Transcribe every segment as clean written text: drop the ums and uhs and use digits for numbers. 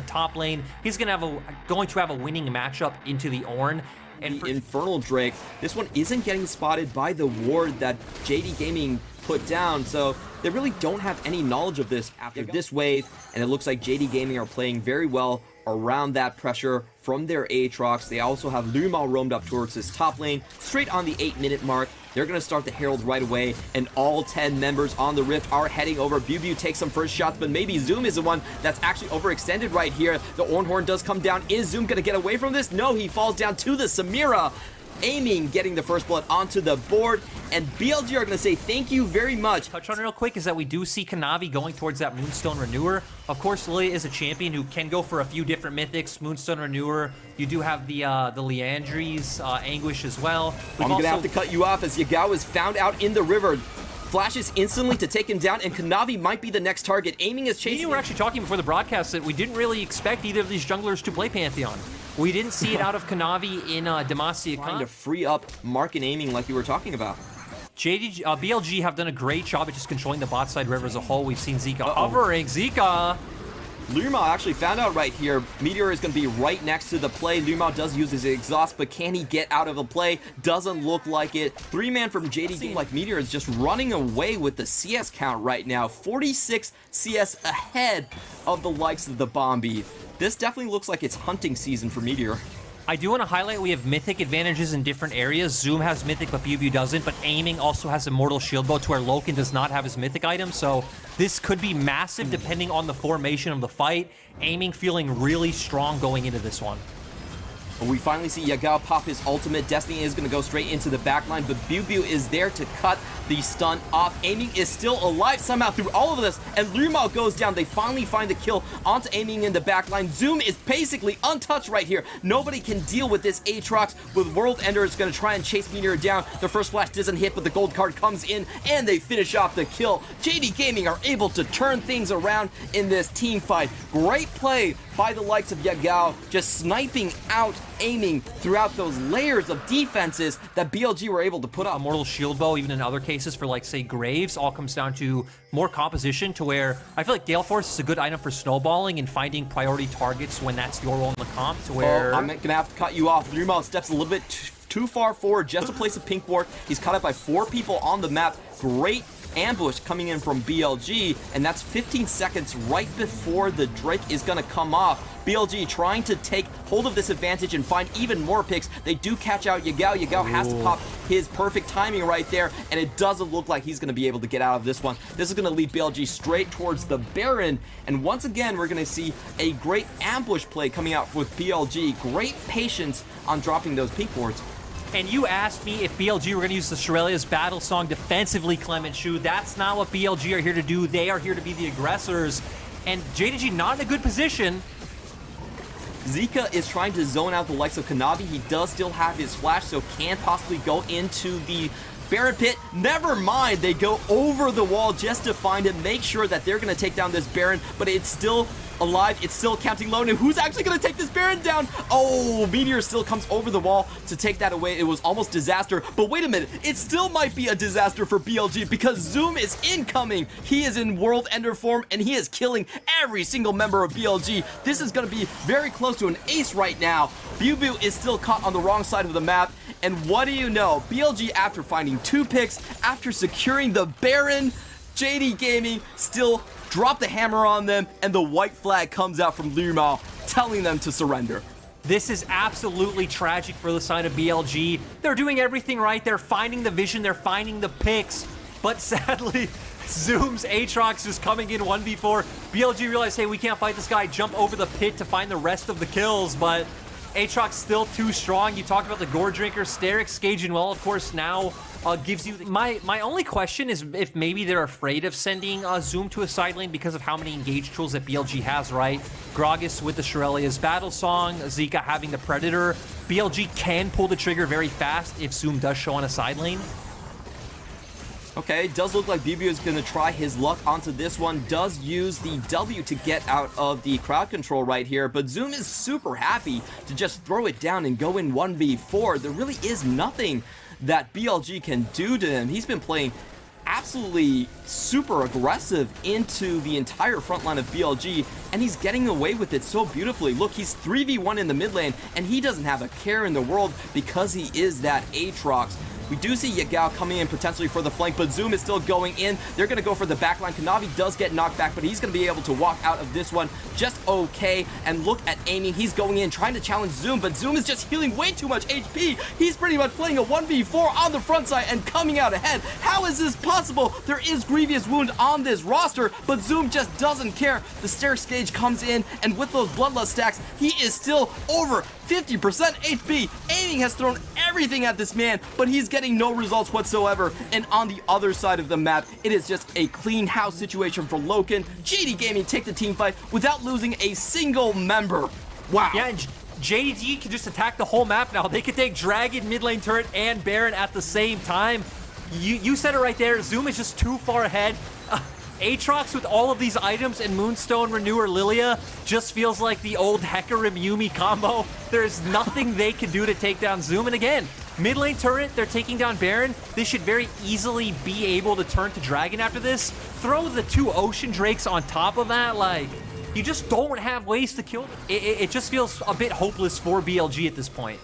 the top lane. He's going to have a winning matchup into the Ornn. And the Infernal Drake, this one isn't getting spotted by the ward that JD Gaming put down, so they really don't have any knowledge of this after this wave, and it looks like JD Gaming are playing very well around that pressure from their Aatrox. They also have Luma roamed up towards this top lane, straight on the 8-minute mark. They're going to start the Herald right away, and all 10 members on the Rift are heading over. BLG takes some first shots, but maybe Zoom is the one that's actually overextended right here. The Ornhorn does come down. Is Zoom going to get away from this? No, he falls down to the Samira. Aiming, getting the first blood onto the board, and BLG are going to say thank you very much. Touch on it real quick is that we do see Kanavi going towards that Moonstone Renewer. Of course, Lilia is a champion who can go for a few different mythics. Moonstone Renewer. You do have the Liandry's Anguish as well. I'm going to have to cut you off as Yagao is found out in the river. Flashes instantly to take him down, and Kanavi might be the next target. Aiming is chasing. We were actually talking before the broadcast that we didn't really expect either of these junglers to play Pantheon. We didn't see it out of Kanavi in Demacia. Trying to free up Mark and aiming like you were talking about. JDG, BLG have done a great job at just controlling the bot side river as a whole. We've seen Zika hovering. Zika! Luma actually found out right here. Meteor is going to be right next to the play. Luma does use his exhaust, but can he get out of the play? Doesn't look like it. 3-man from JD. Seems like Meteor is just running away with the CS count right now. 46 CS ahead of the likes of the Bombi. This definitely looks like it's hunting season for Meteor. I do want to highlight we have mythic advantages in different areas. Zoom has mythic, but BLG doesn't. But aiming also has Immortal Shield Bow to where Loken does not have his mythic item. So this could be massive depending on the formation of the fight. Aiming feeling really strong going into this one. We finally see Yagao pop his ultimate. Destiny is going to go straight into the backline, but BLG is there to cut the stun off. Aiming is still alive somehow through all of this, and Luma goes down. They finally find the kill onto Aiming in the backline. Zoom is basically untouched right here. Nobody can deal with this Aatrox. With World Ender, it's going to try and chase Meteor down. The first flash doesn't hit, but the gold card comes in, and they finish off the kill. JD Gaming are able to turn things around in this team fight. Great play by the likes of Yagao, just sniping out Aiming throughout those layers of defenses that BLG were able to put up. Immortal Shield Bow, even in other cases for like say Graves, all comes down to more composition to where I feel like Gale Force is a good item for snowballing and finding priority targets when that's your role in the comp to where... I'm gonna have to cut you off. Luma steps a little bit too far forward just to place a pink ward. He's caught up by 4 people on the map. Great ambush coming in from BLG, and that's 15 seconds right before the Drake is going to come off. BLG trying to take hold of this advantage and find even more picks. They do catch out Yagao. Yagao has to pop his perfect timing right there, and it doesn't look like he's going to be able to get out of this one. This is going to lead BLG straight towards the Baron, and once again, we're going to see a great ambush play coming out with BLG. Great patience on dropping those pink wards. And you asked me if BLG were going to use the Shurelya's battle song defensively, Clement Shu. That's not what BLG are here to do. They are here to be the aggressors. And JDG not in a good position. Zika is trying to zone out the likes of Kanavi. He does still have his flash, so can't possibly go into the Baron pit. Never mind, they go over the wall just to find him, make sure that they're going to take down this Baron, but it's still alive. It's still counting low. And who's actually going to take this Baron down? Oh, Meteor still comes over the wall to take that away. It was almost disaster. But wait a minute. It still might be a disaster for BLG because Zoom is incoming. He is in World Ender form, and he is killing every single member of BLG. This is going to be very close to an ace right now. BLG is still caught on the wrong side of the map. And what do you know? BLG, after finding 2 picks, after securing the Baron, JD Gaming still drop the hammer on them, and the white flag comes out from Luma telling them to surrender. This is absolutely tragic for the side of BLG. They're doing everything right. They're finding the vision. They're finding the picks. But sadly, Zoom's Aatrox is coming in 1v4. BLG realized, hey, we can't fight this guy. Jump over the pit to find the rest of the kills, but Aatrox still too strong. You talked about the Gore Drinker. Sterix Gaijin, well, of course, now gives you... My only question is if maybe they're afraid of sending Zoom to a side lane because of how many engage tools that BLG has, right? Gragas with the Shurelya's battle song, Zika having the Predator. BLG can pull the trigger very fast if Zoom does show on a side lane. Okay, it does look like BB is going to try his luck onto this one. Does use the W to get out of the crowd control right here, but Zoom is super happy to just throw it down and go in 1v4. There really is nothing that BLG can do to him. He's been playing absolutely super aggressive into the entire front line of BLG, and he's getting away with it so beautifully. Look, he's 3v1 in the mid lane, and he doesn't have a care in the world because he is that Aatrox. We do see Yagao coming in potentially for the flank, but Zoom is still going in. They're going to go for the backline. Kanavi does get knocked back, but he's going to be able to walk out of this one just okay. And look at aiming. He's going in, trying to challenge Zoom, but Zoom is just healing way too much HP. He's pretty much playing a 1v4 on the front side and coming out ahead. How is this possible? There is Grievous Wound on this roster, but Zoom just doesn't care. The Stair Gauge comes in, and with those Bloodlust stacks, he is still over 50% HP. Aiming has thrown everything at this man, but he's getting no results whatsoever. And on the other side of the map, it is just a clean house situation for Loken. JD Gaming take the team fight without losing a single member. Wow. Yeah, and JDG can just attack the whole map now. They can take Dragon, mid lane turret, and Baron at the same time. You said it right there. Zoom is just too far ahead. Aatrox with all of these items and Moonstone, Renewer, Lilia just feels like the old Hecarim Yumi combo. There's nothing they can do to take down Zoom. And again, mid lane turret, they're taking down Baron. They should very easily be able to turn to Dragon after this. Throw the 2 Ocean Drakes on top of that, like, you just don't have ways to kill them. It just feels a bit hopeless for BLG at this point.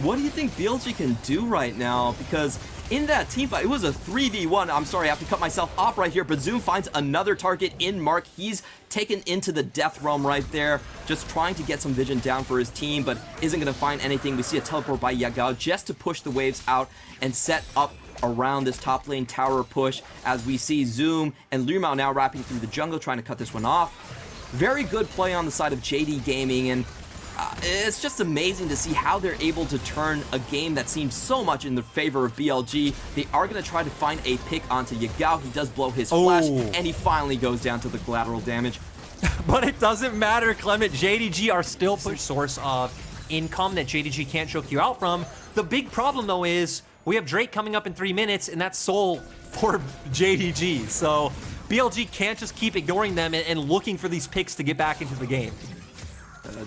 What do you think BLG can do right now? Because in that team fight, it was a 3v1. I'm sorry, I have to cut myself off right here, but Zoom finds another target in Mark. He's taken into the death realm right there, just trying to get some vision down for his team, but isn't going to find anything. We see a teleport by Yagao just to push the waves out and set up around this top lane tower push, as we see Zoom and Lumao now wrapping through the jungle, trying to cut this one off. Very good play on the side of JD Gaming, and it's just amazing to see how they're able to turn a game that seems so much in the favor of BLG. They are going to try to find a pick onto Yagao. He does blow his flash, and he finally goes down to the collateral damage. But it doesn't matter, Clement. JDG are still push source of income that JDG can't choke you out from. The big problem, though, is we have Drake coming up in 3 minutes, and that's Soul for JDG. So BLG can't just keep ignoring them and looking for these picks to get back into the game.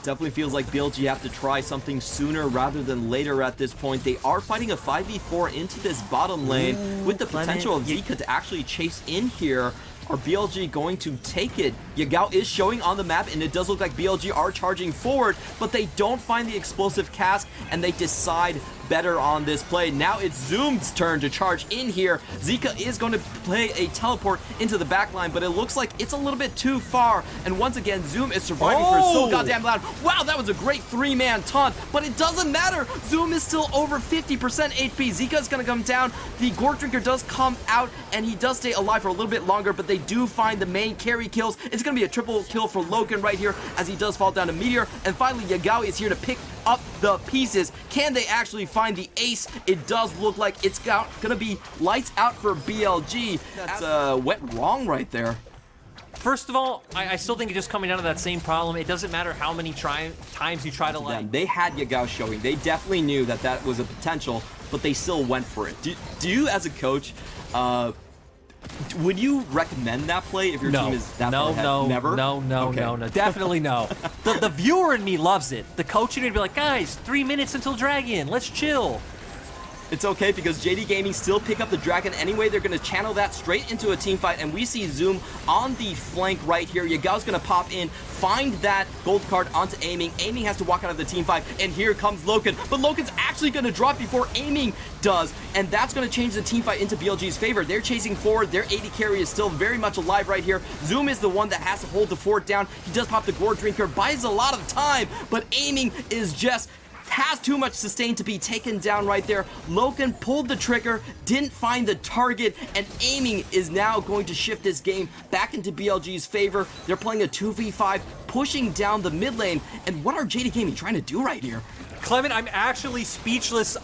Definitely feels like BLG have to try something sooner rather than later at this point. They are fighting a 5v4 into this bottom lane with the potential of Zika to actually chase in here. Are BLG going to take it? Yagao is showing on the map, and it does look like BLG are charging forward, but they don't find the explosive cask, and they decide better on this play. Now it's Zoom's turn to charge in here. Zika is going to play a teleport into the backline, but it looks like it's a little bit too far. And once again, Zoom is surviving for so goddamn loud. Wow, that was a great 3-man taunt, but it doesn't matter. Zoom is still over 50% HP. Zika is going to come down. The Gourd Drinker does come out, and he does stay alive for a little bit longer, but they do find the main carry kills. It's going to be a triple kill for Loken right here as he does fall down to Meteor. And finally, Yagao is here to pick up the pieces. Can they actually find the ace? It does look like it's gonna be lights out for BLG. That's went wrong right there. First of all, I still think it's just coming down to that same problem. It doesn't matter how many times you try to like. They had Yagao showing. They definitely knew that that was a potential, but they still went for it. Do you, as a coach, would you recommend that play if your team is that far ahead? Never? No, definitely no. The viewer in me loves it. The coach in me would be like, guys, 3 minutes until Dragon, let's chill. It's okay because JD Gaming still pick up the Dragon anyway. They're going to channel that straight into a team fight, and we see Zoom on the flank right here. Yagao's going to pop in, find that gold card onto Aiming. Aiming has to walk out of the team fight, and here comes Loken. But Loken's actually going to drop before Aiming does, and that's going to change the team fight into BLG's favor. They're chasing forward. Their AD carry is still very much alive right here. Zoom is the one that has to hold the fort down. He does pop the Gourd Drinker, buys a lot of time, but Aiming is just has too much sustain to be taken down right there. Loken pulled the trigger, didn't find the target, and Aiming is now going to shift this game back into BLG's favor. They're playing a 2v5, pushing down the mid lane, and what are JD Gaming trying to do right here? Clement, I'm actually speechless.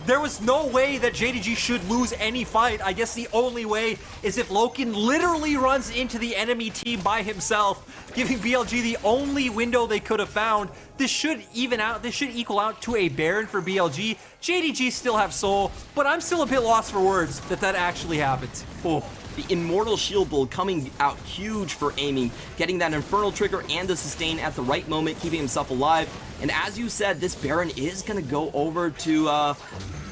There was no way that JDG should lose any fight. I guess the only way is if Loken literally runs into the enemy team by himself, giving BLG the only window they could have found. This should even out. This should equal out to a Baron for BLG. JDG still have Soul, but I'm still a bit lost for words that actually happened. Oh. The Immortal Shield Build coming out huge for Aiming, getting that Infernal Trigger and the sustain at the right moment, keeping himself alive. And as you said, this Baron is going to go over to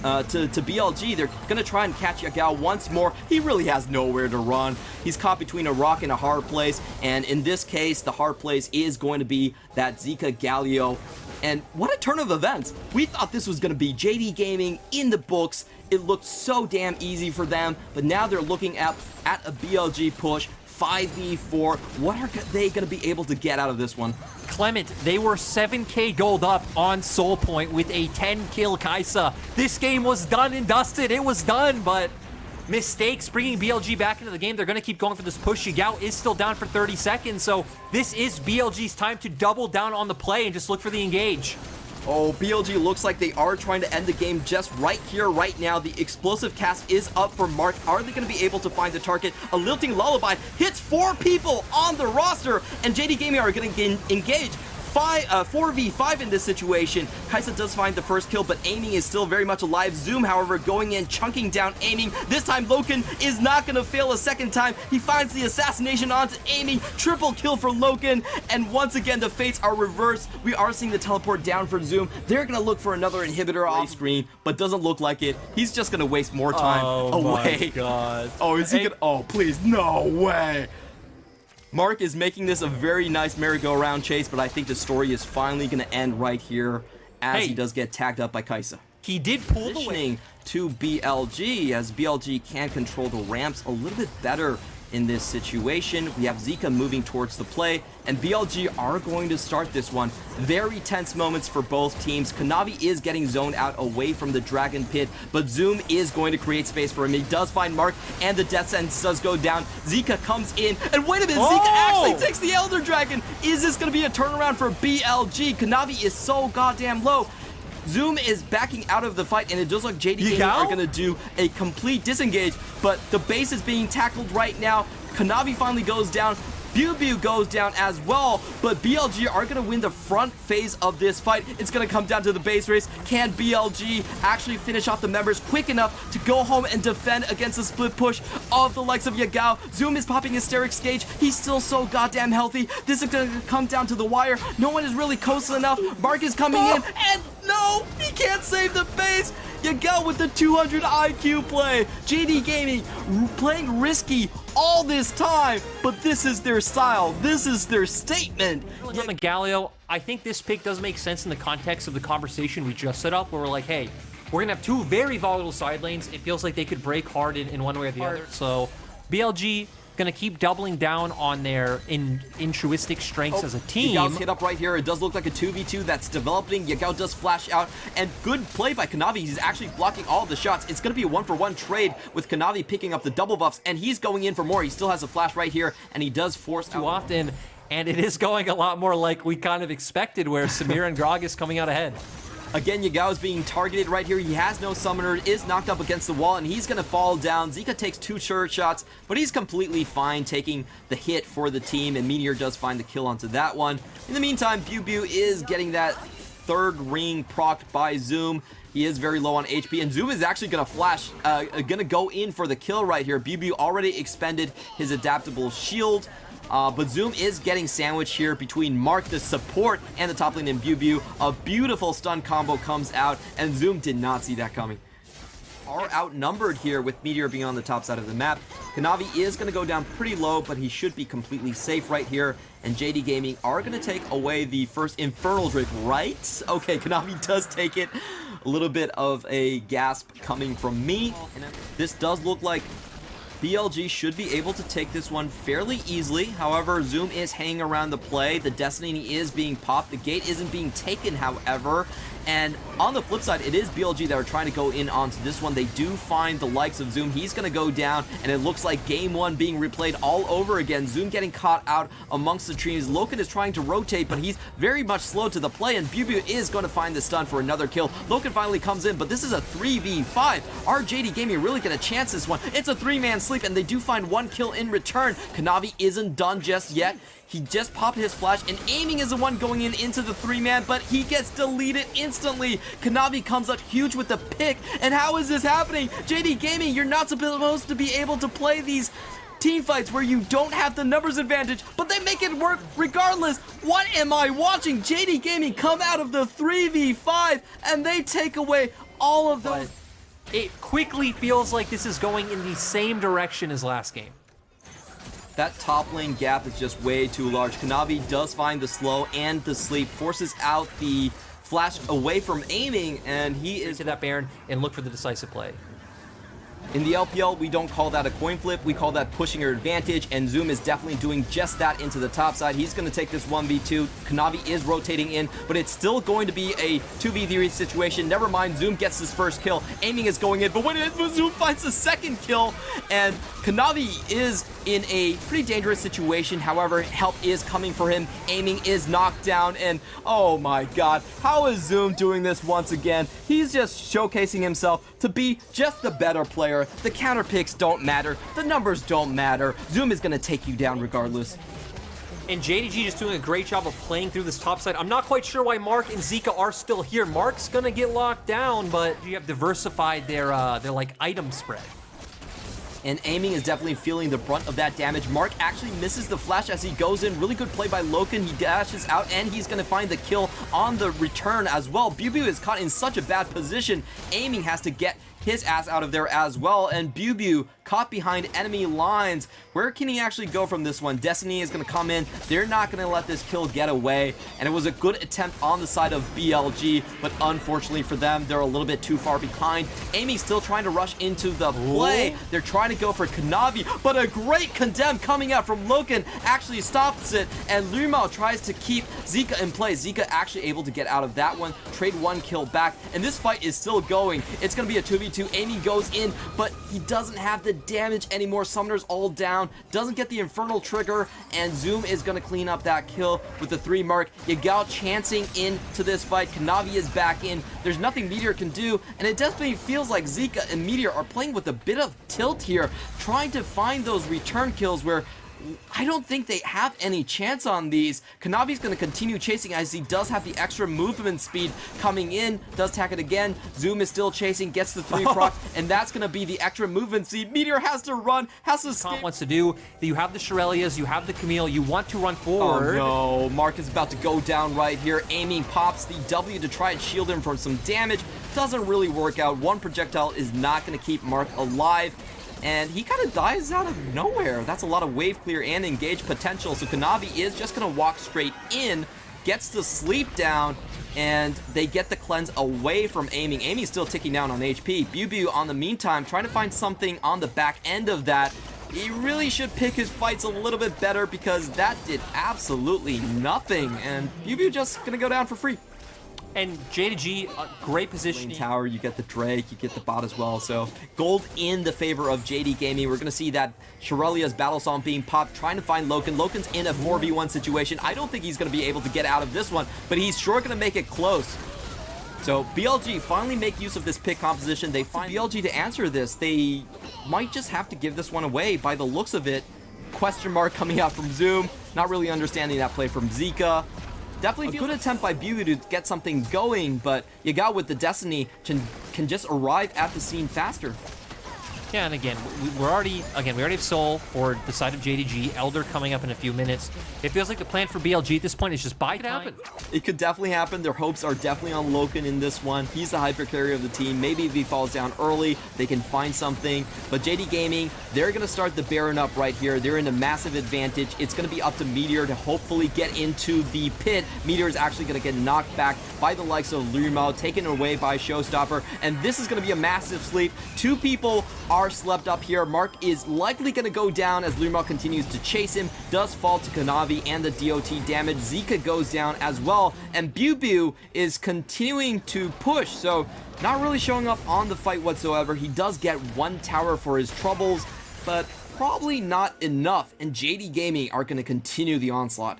to BLG. They're gonna try and catch Yagao once more. He really has nowhere to run. He's caught between a rock and a hard place, and in this case, the hard place is going to be that Zika Galio. And what a turn of events. We thought this was gonna be JD Gaming in the books. It looked so damn easy for them, but now they're looking at a BLG push, 5v4. What are they gonna be able to get out of this one? Clement, they were 7k gold up on Soul Point with a 10-kill Kaisa. This game was done and dusted. It was done, but mistakes bringing BLG back into the game. They're going to keep going for this push. Yagao is still down for 30 seconds, so this is BLG's time to double down on the play and just look for the engage. Oh, BLG looks like they are trying to end the game just right here, right now. The explosive cast is up for Mark. Are they going to be able to find the target? A lilting lullaby hits 4 people on the roster, and JD Gaming are going to engage 4v5 in this situation. Kaisa does find the first kill, but aiming is still very much alive. Zoom, however, going in, chunking down aiming. This time, Loken is not going to fail a second time. He finds the assassination onto aiming. Triple kill for Loken, and once again, the fates are reversed. We are seeing the teleport down for Zoom. They're going to look for another inhibitor off screen, but doesn't look like it. He's just going to waste more time away. Oh my god. Oh, is he going to? Oh, please, no way. Mark is making this a very nice merry-go-round chase, but I think the story is finally going to end right here as he does get tagged up by Kaisa. He did pull the Positioning to BLG, as BLG can control the ramps a little bit better in this situation. We have Zika moving towards the play, and BLG are going to start this one. Very tense moments for both teams. Kanavi is getting zoned out away from the Dragon Pit, but Zoom is going to create space for him. He does find Mark, and the death sentence does go down. Zika comes in, and wait a minute, Zika actually takes the Elder Dragon. Is this going to be a turnaround for BLG? Kanavi is so goddamn low. Zoom is backing out of the fight, and it does look like JD Gaming are going to do a complete disengage, but the base is being tackled right now. Kanavi finally goes down. Biu goes down as well, but BLG are going to win the front phase of this fight. It's going to come down to the base race. Can BLG actually finish off the members quick enough to go home and defend against the split push of the likes of Yagao? Zoom is popping Hysteric Stage. He's still so goddamn healthy. This is going to come down to the wire. No one is really coasting enough. Mark is coming in, and no, he can't save the base. Yagao with the 200 IQ play. JD Gaming playing risky all this time, but this is their style. This is their statement. Galio, I think this pick does make sense in the context of the conversation we just set up, where we're like, hey, we're gonna have 2 very volatile side lanes. It feels like they could break hard in one way or the other. So BLG gonna keep doubling down on their intruistic strengths as a team. Yagao's hit up right here. It does look like a 2v2 that's developing. Yagao does flash out, and good play by Kanavi. He's actually blocking all of the shots. It's gonna be a 1-for-1 trade with Kanavi picking up the double buffs, and he's going in for more. He still has a flash right here, and he does force too often, and it is going a lot more like we kind of expected, where Samir and Grog is coming out ahead. Again, Yagao is being targeted right here. He has no summoner, is knocked up against the wall, and he's going to fall down. Zika takes 2 turret shots, but he's completely fine taking the hit for the team, and Meteor does find the kill onto that one. In the meantime, Biu is getting that 3rd ring procced by Zoom. He is very low on HP, and Zoom is actually going to flash, going to go in for the kill right here. Biu already expended his adaptable shield. But Zoom is getting sandwiched here between Mark, the support, and the top lane in Biu. A beautiful stun combo comes out, and Zoom did not see that coming. Are outnumbered here with Meteor being on the top side of the map. Kanavi is going to go down pretty low, but he should be completely safe right here. And JD Gaming are going to take away the first Infernal Drake, right? Okay, Kanavi does take it. A little bit of a gasp coming from me. This does look like BLG should be able to take this one fairly easily. However, Zoom is hanging around the play. The Destiny is being popped. The gate isn't being taken, however. And on the flip side, it is BLG that are trying to go in onto this one. They do find the likes of Zoom. He's going to go down, and it looks like game 1 being replayed all over again. Zoom getting caught out amongst the trees. Loken is trying to rotate, but he's very much slow to the play, and Biu is going to find the stun for another kill. Loken finally comes in, but this is a 3v5. Are JD Gaming really going to chance this one? It's a 3-man sleep, and they do find 1 kill in return. Kanavi isn't done just yet. He just popped his flash, and aiming is the one going into the 3-man, but he gets deleted instantly. Kanavi comes out huge with the pick, and how is this happening? JD Gaming, you're not supposed to be able to play these team fights where you don't have the numbers advantage, but they make it work regardless. What am I watching? JD Gaming come out of the 3v5, and they take away all of those. it quickly feels like this is going in the same direction as last game. That top lane gap is just way too large. Kanavi does find the slow and the sleep, forces out the flash away from aiming, and he is to that Baron and look for the decisive play. In the LPL, we don't call that a coin flip, we call that pushing your advantage, and Zoom is definitely doing just that into the top side. He's going to take this 1v2. Kanavi is rotating in, but it's still going to be a 2v3 situation. Never mind, Zoom gets his first kill. Aiming is going in, but when Zoom finds the second kill, and Kanavi is in a pretty dangerous situation. However, help is coming for him. Aiming is knocked down, and oh my god, how is Zoom doing this once again? He's just showcasing himself to be just the better player. The counter picks don't matter. The numbers don't matter. Zoom is going to take you down regardless. And JDG just doing a great job of playing through this top side. I'm not quite sure why Mark and Zika are still here. Mark's going to get locked down, but you have diversified their like item spread. And aiming is definitely feeling the brunt of that damage. Mark actually misses the flash as he goes in. Really good play by Loken. He dashes out, and he's going to find the kill on the return as well. Bubu is caught in such a bad position. Aiming has to get his ass out of there as well, and Bubu caught behind enemy lines. Where can he actually go from this one? Destiny is going to come in. They're not going to let this kill get away, and it was a good attempt on the side of BLG, but unfortunately for them, they're a little bit too far behind. Amy still trying to rush into the play. They're trying to go for Kanavi, but a great condemn coming out from Loken actually stops it, and Lumao tries to keep Zika in play. Zika actually able to get out of that one, trade one kill back, and this fight is still going. It's going to be a 2v2. Amy goes in, but he doesn't have the damage anymore. Summoner's all down, doesn't get the Infernal trigger, and Zoom is going to clean up that kill with the 3 mark. Yagao chancing into this fight. Kanavi is back in. There's nothing Meteor can do, and it definitely feels like Zika and Meteor are playing with a bit of tilt here, trying to find those return kills where I don't think they have any chance on these. Kanavi's going to continue chasing as he does have the extra movement speed coming in. Does tack it again. Zoom is still chasing, gets the 3 proc, and that's going to be the extra movement speed. Meteor has to run, has to escape. Wants to do. You have the Shirelias, you have the Camille, you want to run forward. Oh no, Mark is about to go down right here. Aiming pops the W to try and shield him from some damage. Doesn't really work out. One projectile is not going to keep Mark alive, and he kind of dies out of nowhere. That's a lot of wave clear and engage potential, so Kanavi is just going to walk straight in, gets the sleep down, and they get the cleanse away from Aiming. Aiming's still ticking down on HP. Bubu, on the meantime, trying to find something on the back end of that. He really should pick his fights a little bit better because that did absolutely nothing, and Bubu just going to go down for free. And JDG, great positioning. Tower, you get the Drake, you get the bot as well. So gold in the favor of JD Gaming. We're going to see that Shirelia's battle song being popped, trying to find Loken. Loken's in a 4v1 situation. I don't think he's going to be able to get out of this one, but he's sure going to make it close. So BLG finally make use of this pick composition. They find BLG to answer this. They might just have to give this one away by the looks of it. Question mark coming out from Zoom. Not really understanding that play from Zika. Definitely a good attempt by Bubu to get something going, but Yagao with the Destiny can just arrive at the scene faster. Yeah, and again, we already have Soul for the side of JDG, Elder coming up in a few minutes. It feels like the plan for BLG at this point is just buy time. It could definitely happen. Their hopes are definitely on Loken in this one. He's the hyper carrier of the team. Maybe if he falls down early, they can find something. But JD Gaming, they're going to start the Baron up right here. They're in a massive advantage. It's going to be up to Meteor to hopefully get into the pit. Meteor is actually going to get knocked back by the likes of Lumao, taken away by Showstopper. And this is going to be a massive sleep. 2 people are slept up here. Mark is likely going to go down as Lumao continues to chase him. Does fall to Kanavi and the DOT damage. Zika goes down as well. And Bubu is continuing to push. So not really showing up on the fight whatsoever. He does get 1 tower for his troubles, but probably not enough. And JD Gaming are going to continue the onslaught.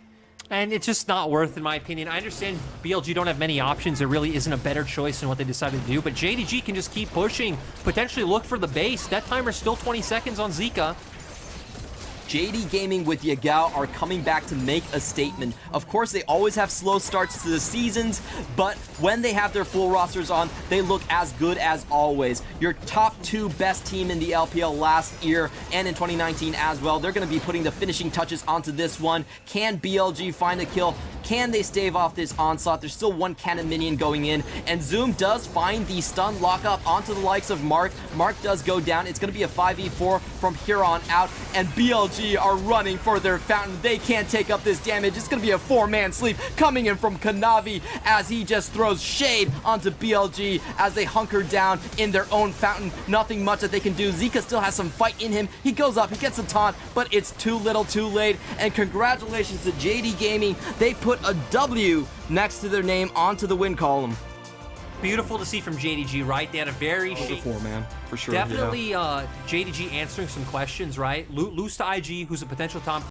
And it's just not worth, in my opinion. I understand BLG don't have many options. There really isn't a better choice in what they decided to do, but JDG can just keep pushing, potentially look for the base. That timer's still 20 seconds on Zika. JD Gaming with Yagao are coming back to make a statement. Of course, they always have slow starts to the seasons, but when they have their full rosters on, they look as good as always. Your top 2 best team in the LPL last year and in 2019 as well. They're going to be putting the finishing touches onto this one. Can BLG find a kill? Can they stave off this onslaught? There's still one cannon minion going in, and Zoom does find the stun lockup onto the likes of Mark. Mark does go down. It's going to be a 5v4 from here on out, and BLG are running for their fountain. They can't take up this damage. It's going to be a 4-man sleep coming in from Kanavi as he just throws shade onto BLG as they hunker down in their own fountain. Nothing much that they can do. Zika still has some fight in him. He goes up, he gets a taunt, but it's too little too late. And congratulations to JD Gaming. They put a W next to their name onto the win column. Beautiful to see from JDG, right? They had a very man, for sure. definitely JDG answering some questions, right? Lose to IG, who's a potential top